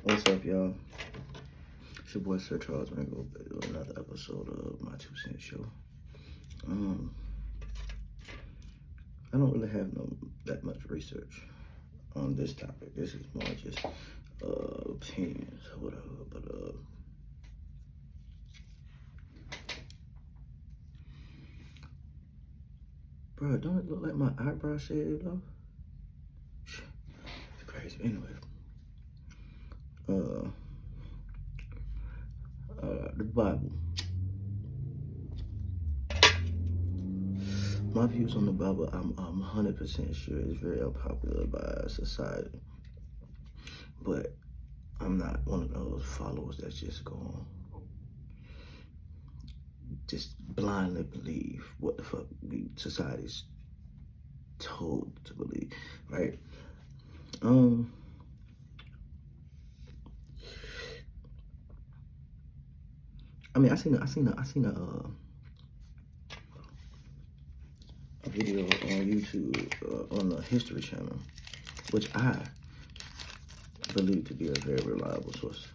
What's up, y'all? It's your boy Sir Charles Mango with another episode of my 2 Cent Show. I don't really have that much research on this topic. This is more just opinions or whatever. But bro, don't it look like my eyebrow shaved off? It's crazy. Anyway, the Bible. My views on the Bible, I'm 100% sure it's very unpopular by society. But I'm not one of those followers that just go on, just blindly believe what the fuck society's told to believe, right? I mean, I seen a video on YouTube on the History Channel, which I believe to be a very reliable source.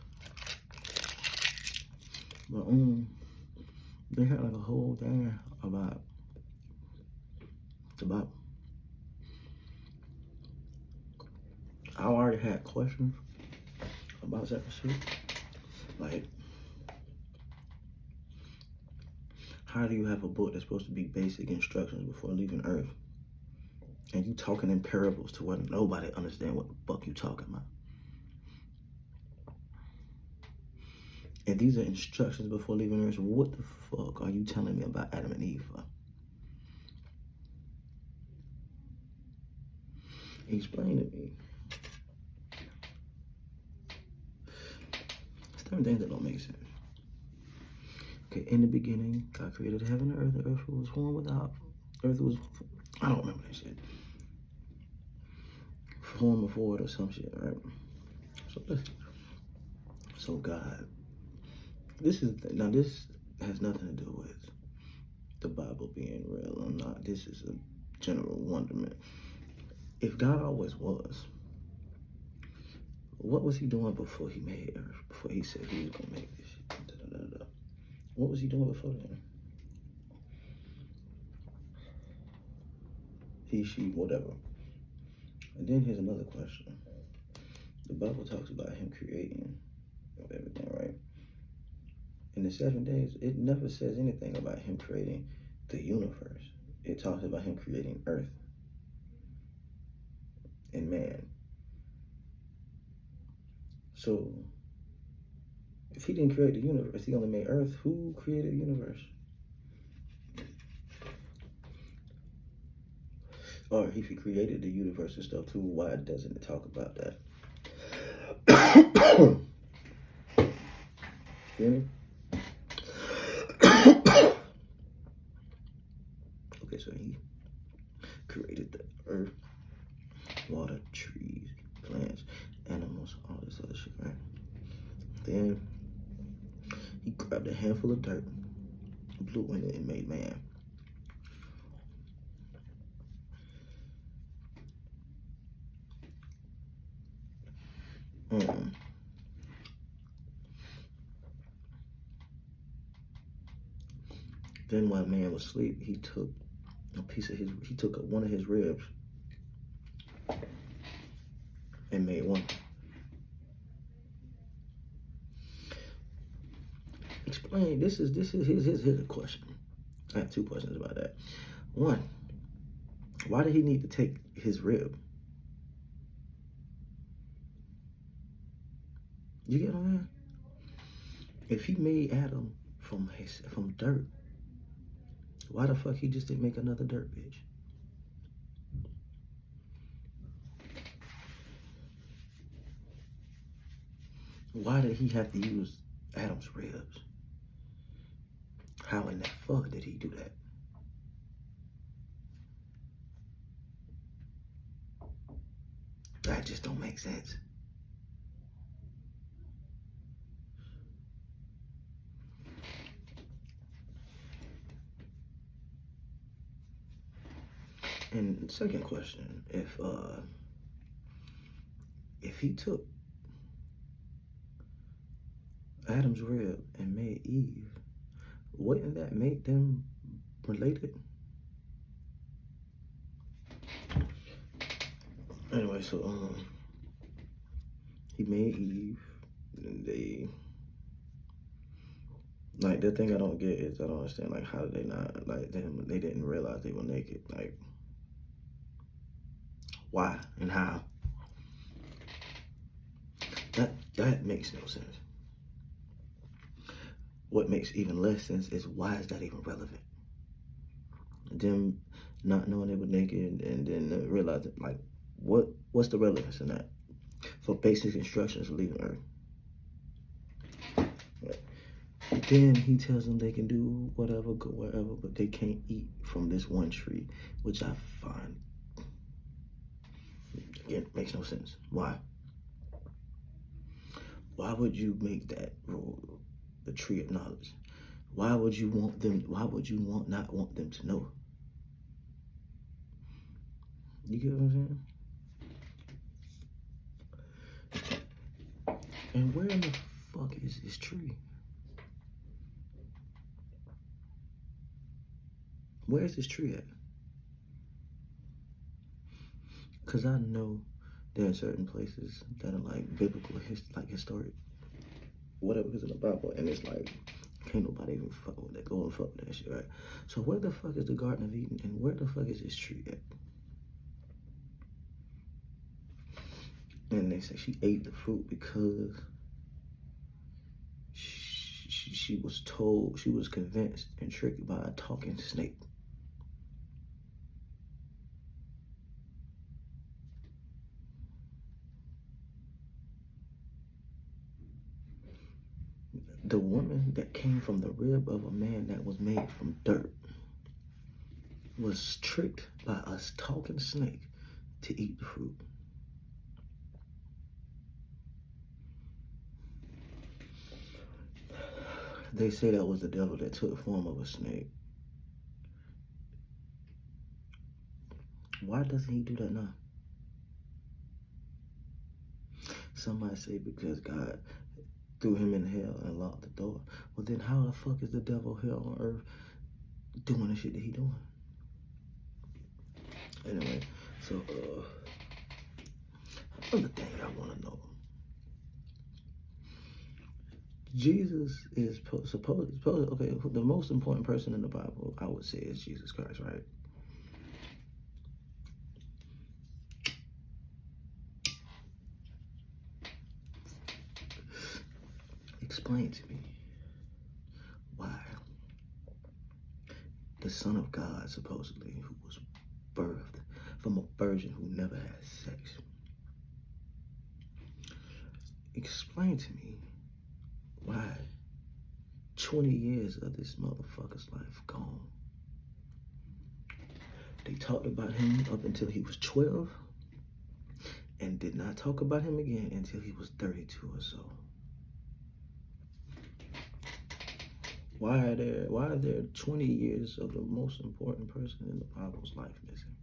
But they had like a whole thing about the Bible. I already had questions about that shit. Like, how do you have a book that's supposed to be basic instructions before leaving Earth, and you talking in parables to where nobody understand what the fuck you talking about? If these are instructions before leaving Earth, what the fuck are you telling me about Adam and Eve for? Explain to me. Certain things that don't make sense. Okay, in the beginning, God created heaven and earth. The earth was formed without. I don't remember that shit. Form before it or some shit, right? So God, this has nothing to do with the Bible being real or not. This is a general wonderment. If God always was, what was he doing before he made Earth? Before he said he was gonna make this shit? What was he doing before then? He, she, whatever. And then here's another question. The Bible talks about him creating everything, right? In the 7 days, it never says anything about him creating the universe. It talks about him creating Earth and man. So, if he didn't create the universe, he only made Earth, who created the universe? Or if he created the universe and stuff too, why doesn't it talk about that? Feel me? Okay, so he created the earth, water, trees, plants, animals, all this other shit, right? Then he grabbed a handful of dirt, blew in it, and made man. Then while man was asleep, he took one of his ribs and made one. Explain. Here's a question. I have 2 questions about that. One, why did he need to take his rib? You get what I'm saying? If he made Adam from dirt, why the fuck he just didn't make another dirt bitch? Why did he have to use Adam's ribs? How in the fuck did he do that? That just don't make sense. And second question, if he took Adam's rib and made Eve, wouldn't that make them related? Anyway, so he made Eve, and they, like, the thing I don't get is I don't understand, like, how did they not, like, them, they didn't realize they were naked, like, why and how? That makes no sense. What makes even less sense is, why is that even relevant? Them not knowing they were naked and then realizing, like, what's the relevance in that for basic instructions of leaving Earth? Right. Then he tells them they can do whatever, go wherever, but they can't eat from this one tree, which I find, again, makes no sense. Why? Why would you make that rule the tree of knowledge? Why would you want them? Why would you not want them to know? You get what I'm saying? And where in the fuck is this tree? Where is this tree at? Because I know there are certain places that are like biblical, like historic, whatever, because in the Bible, and it's like, can't nobody even fuck with that, go and fuck with that shit, right? So where the fuck is the Garden of Eden, and where the fuck is this tree at? And they say she ate the fruit because she was told, she was convinced and tricked by a talking snake. The woman that came from the rib of a man that was made from dirt was tricked by a talking snake to eat the fruit. They say that was the devil that took the form of a snake. Why doesn't he do that now? Somebody say because God threw him in hell and locked the door. Well, then how the fuck is the devil here on earth doing the shit that he doing? Anyway, so another thing I want to know. Jesus is supposed, okay, the most important person in the Bible, I would say, is Jesus Christ, right? Explain to me why the Son of God, supposedly, who was birthed from a virgin who never had sex, explain to me why 20 years of this motherfucker's life gone. They talked about him up until he was 12 and did not talk about him again until he was 32 or so. Why are there 20 years of the most important person in the Bible's life missing?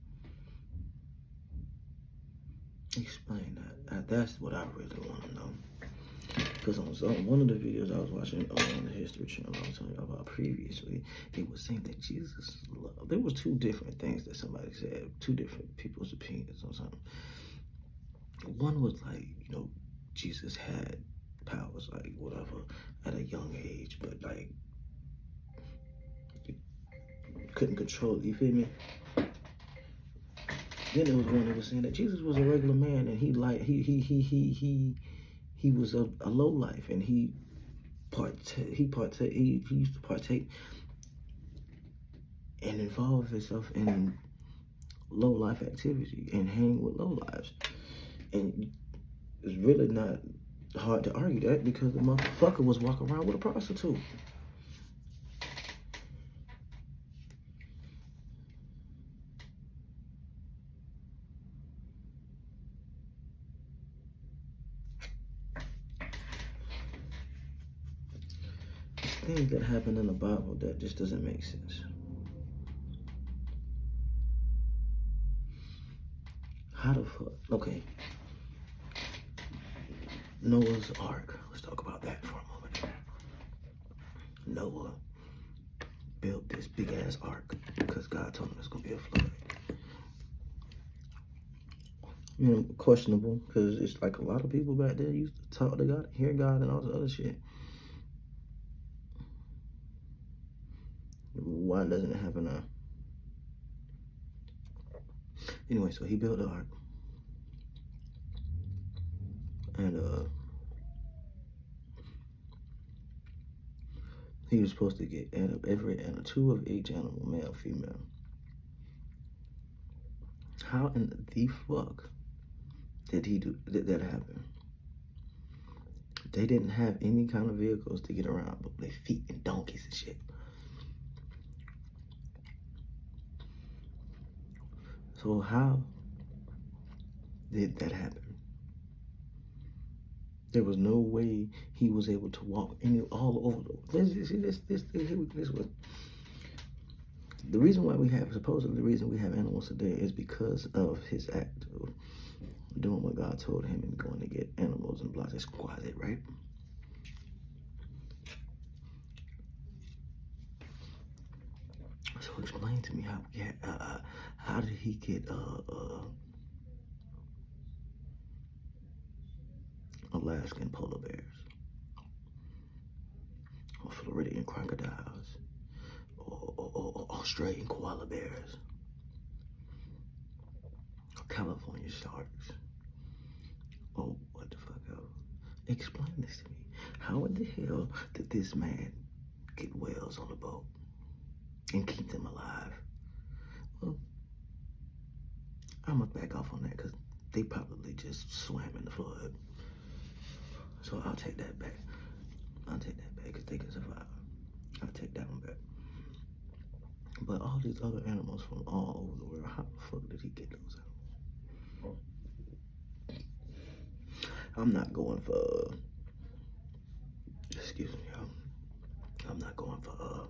Explain that. That's what I really want to know. Because on one of the videos I was watching on the History Channel I was telling you about previously, it was saying that Jesus loved. There was two different things that somebody said, two different people's opinions on something. One was like, Jesus had powers, like whatever, at a young age, but like couldn't control it, you feel me? Then there was one that was saying that Jesus was a regular man and he was a low life and he used to partake and involve himself in low life activity and hang with low lives. And it's really not hard to argue that because the motherfucker was walking around with a prostitute. Things that happen in the Bible that just doesn't make sense. How the fuck? Okay. Noah's Ark. Let's talk about that for a moment. Noah built this big ass ark because God told him there's gonna be a flood. You know, questionable, because it's like a lot of people back there used to talk to God, hear God, and all this other shit. Why doesn't it happen now? Anyway, so he built the ark. And he was supposed to get every animal, 2 of each animal, male, female. How in the fuck did that happen? They didn't have any kind of vehicles to get around, but their feet and donkeys and shit. So how did that happen? There was no way he was able to walk all over this was the reason why supposedly the reason we have animals today is because of his act of doing what God told him and going to get animals and blah, that's quiet, right? So explain to me how did he get Alaskan polar bears, or Floridian crocodiles, or Australian koala bears, or California sharks, or what the fuck else? Explain this to me. How in the hell did this man get whales on the boat and keep them alive? Well, I'm gonna back off on that because they probably just swam in the flood. So I'll take that back. Because they can survive. I'll take that one back. But all these other animals from all over the world, how the fuck did he get those animals? I'm not going for, excuse me, I'm not going for,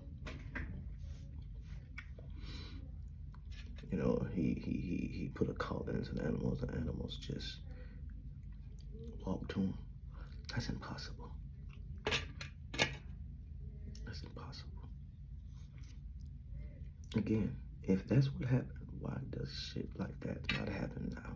you know, he put a call into the animals, and animals just walk to him. That's impossible. That's impossible. Again, if that's what happened, why does shit like that not happen now?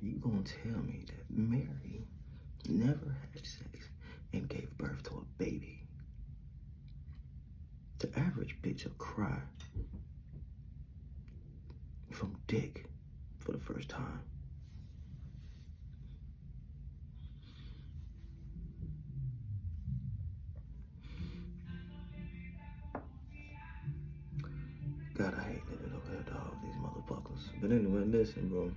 You gonna tell me that Mary never had sex and gave birth to a baby? The average bitch will cry from dick for the first time. God, I hate living over here, dog, these motherfuckers. But anyway, listen, bro.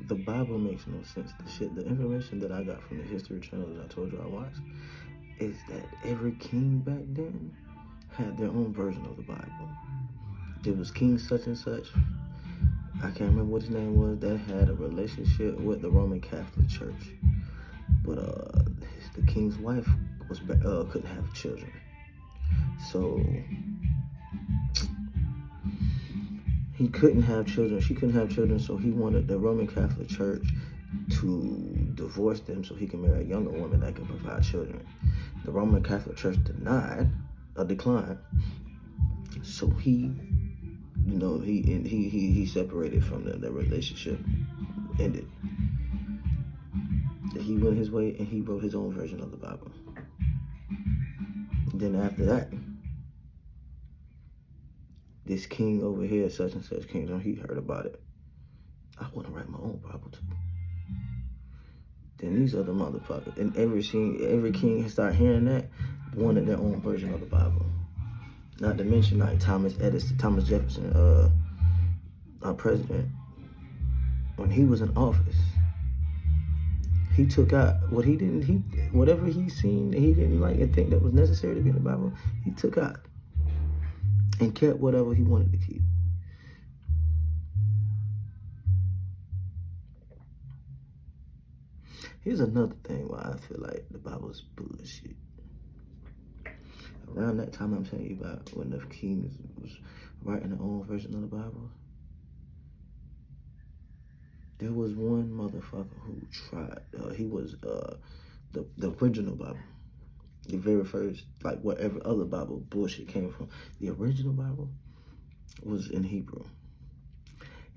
The Bible makes no sense. The information that I got from the History Channel that I told you I watched is that every king back then had their own version of the Bible. There was King such and such, I can't remember what his name was, that had a relationship with the Roman Catholic Church. But the king's wife couldn't have children. So he couldn't have children. She couldn't have children, so he wanted the Roman Catholic Church to divorce them so he can marry a younger woman that can provide children. The Roman Catholic Church declined. So he separated from them. Their relationship ended. He went his way and he wrote his own version of the Bible. And then after that, this king over here, such and such kingdom, he heard about it. I want to write my own Bible too. Then these other motherfuckers, and every king start hearing that, wanted their own version of the Bible. Not to mention like Thomas Jefferson, our president, when he was in office, he took out whatever he seen he didn't like and think that was necessary to be in the Bible, he took out and kept whatever he wanted to keep. Here's another thing why I feel like the Bible is bullshit. Around that time I'm telling you about, when the kings was writing their own version of the Bible, there was one motherfucker who tried. He was the original Bible, the very first, like whatever other Bible bullshit came from. The original Bible was in Hebrew,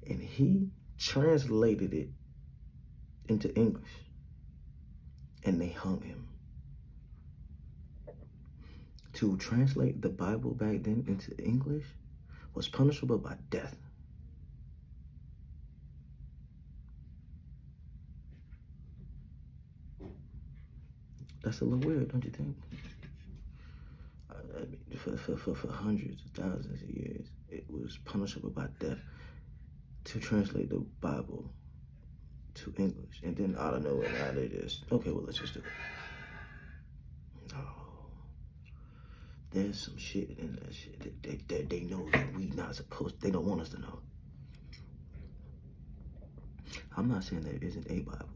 and he translated it into English, and they hung him. To translate the Bible back then into English was punishable by death. That's a little weird, don't you think? I mean, for hundreds of thousands of years, it was punishable by death to translate the Bible to English. And then out of nowhere, now they just, okay, well, let's just do it. No. There's some shit in that shit that they know that we not supposed, they don't want us to know. I'm not saying there isn't a Bible.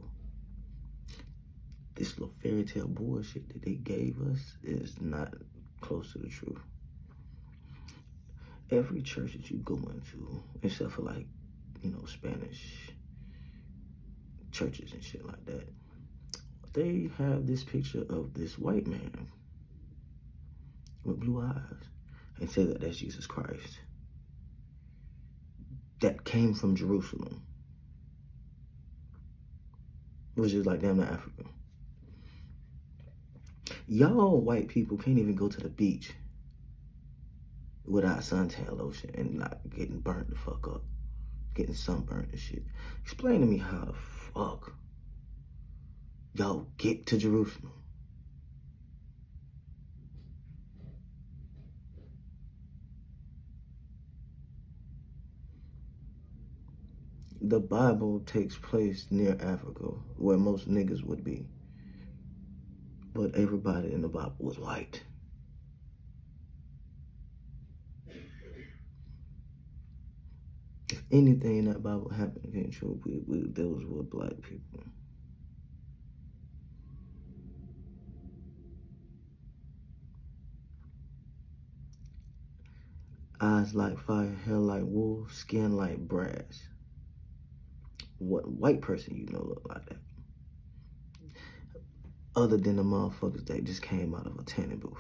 This little fairy tale bullshit that they gave us is not close to the truth. Every church that you go into, except for like, Spanish churches and shit like that, they have this picture of this white man with blue eyes and say that that's Jesus Christ. That came from Jerusalem, which is like damn near Africa. Y'all white people can't even go to the beach without suntan lotion and not getting burnt the fuck up, getting sunburned and shit. Explain to me how the fuck y'all get to Jerusalem. The Bible takes place near Africa, where most niggas would be. But everybody in the Bible was white. If anything in that Bible happened came true, those were black people. Eyes like fire, hair like wool, skin like brass. What white person you know look like that? Other than the motherfuckers that just came out of a tanning booth.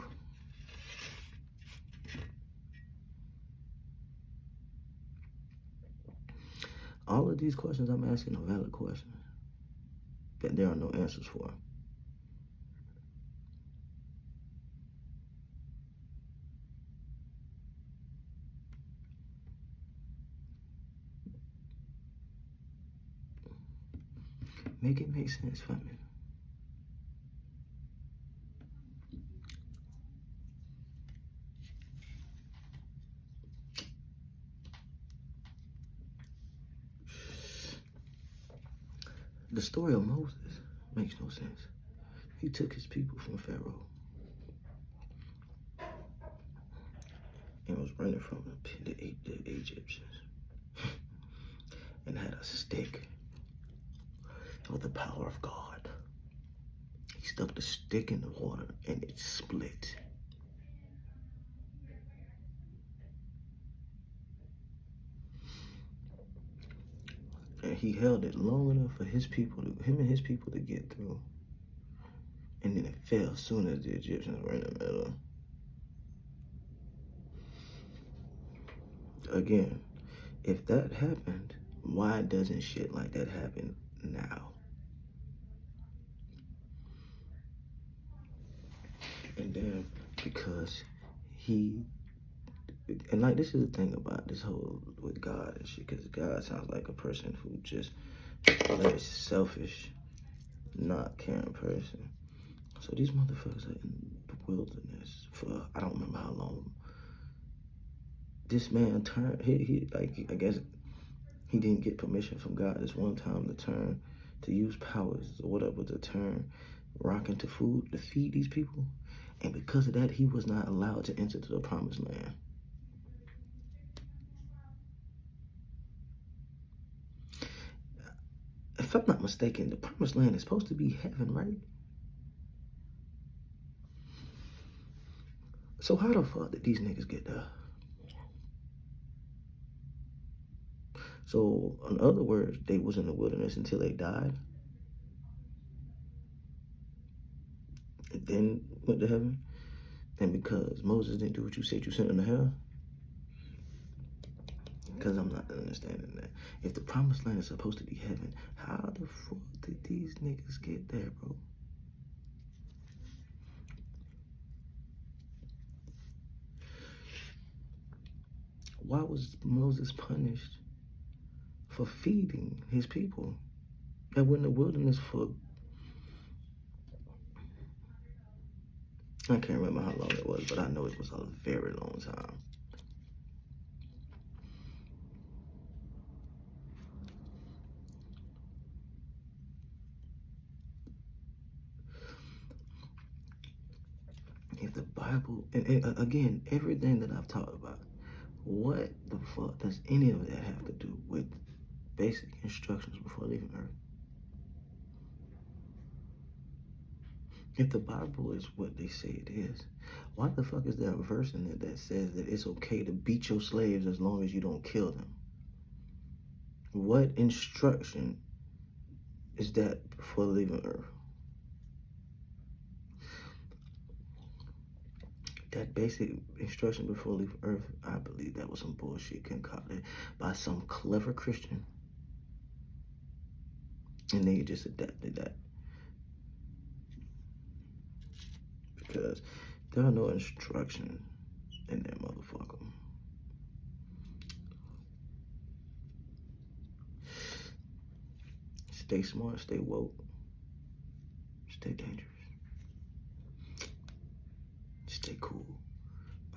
All of these questions I'm asking are valid questions that there are no answers for. Make it make sense for me. The story of Moses makes no sense. He took his people from Pharaoh and was running from the Egyptians and had a stick with the power of God. He stuck the stick in the water and it split. And he held it long enough for him and his people to get through. And then it fell as soon as the Egyptians were in the middle. Again, if that happened, why doesn't shit like that happen now? And then because and like this is the thing about this whole with God and shit, because God sounds like a person who just a very selfish, not caring person. So these motherfuckers are in the wilderness for I don't remember how long. This man turned, he like, I guess he didn't get permission from God this one time to use powers or whatever to turn rock into food to feed these people. And because of that, he was not allowed to enter to the promised land. If I'm not mistaken, the promised land is supposed to be heaven, right? So how the fuck did these niggas get there? So, in other words, they was in the wilderness until they died, and then went to heaven. And because Moses didn't do what you said, you sent him to hell. Because I'm not understanding that. If the promised land is supposed to be heaven, how the fuck did these niggas get there, bro? Why was Moses punished for feeding his people that were in the wilderness for, I can't remember how long it was, but I know it was a very long time. If the Bible, and again, everything that I've talked about, what the fuck does any of that have to do with basic instructions before leaving Earth? If the Bible is what they say it is, why the fuck is there a verse in it that says that it's okay to beat your slaves as long as you don't kill them? What instruction is that before leaving Earth? That basic instruction before leaving Earth, I believe that was some bullshit concocted by some clever Christian. And they just adapted that. Because there are no instructions in that motherfucker. Stay smart, stay woke, stay dangerous, stay cool.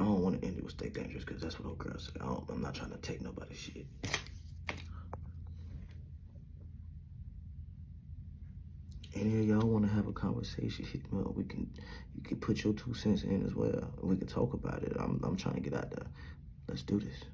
I don't want to end it with stay dangerous because that's what old girls say. I'm not trying to take nobody's shit. Any of y'all want to have a conversation, hit me up. You can put your 2 cents in as well. We can talk about it. I'm trying to get out there. Let's do this.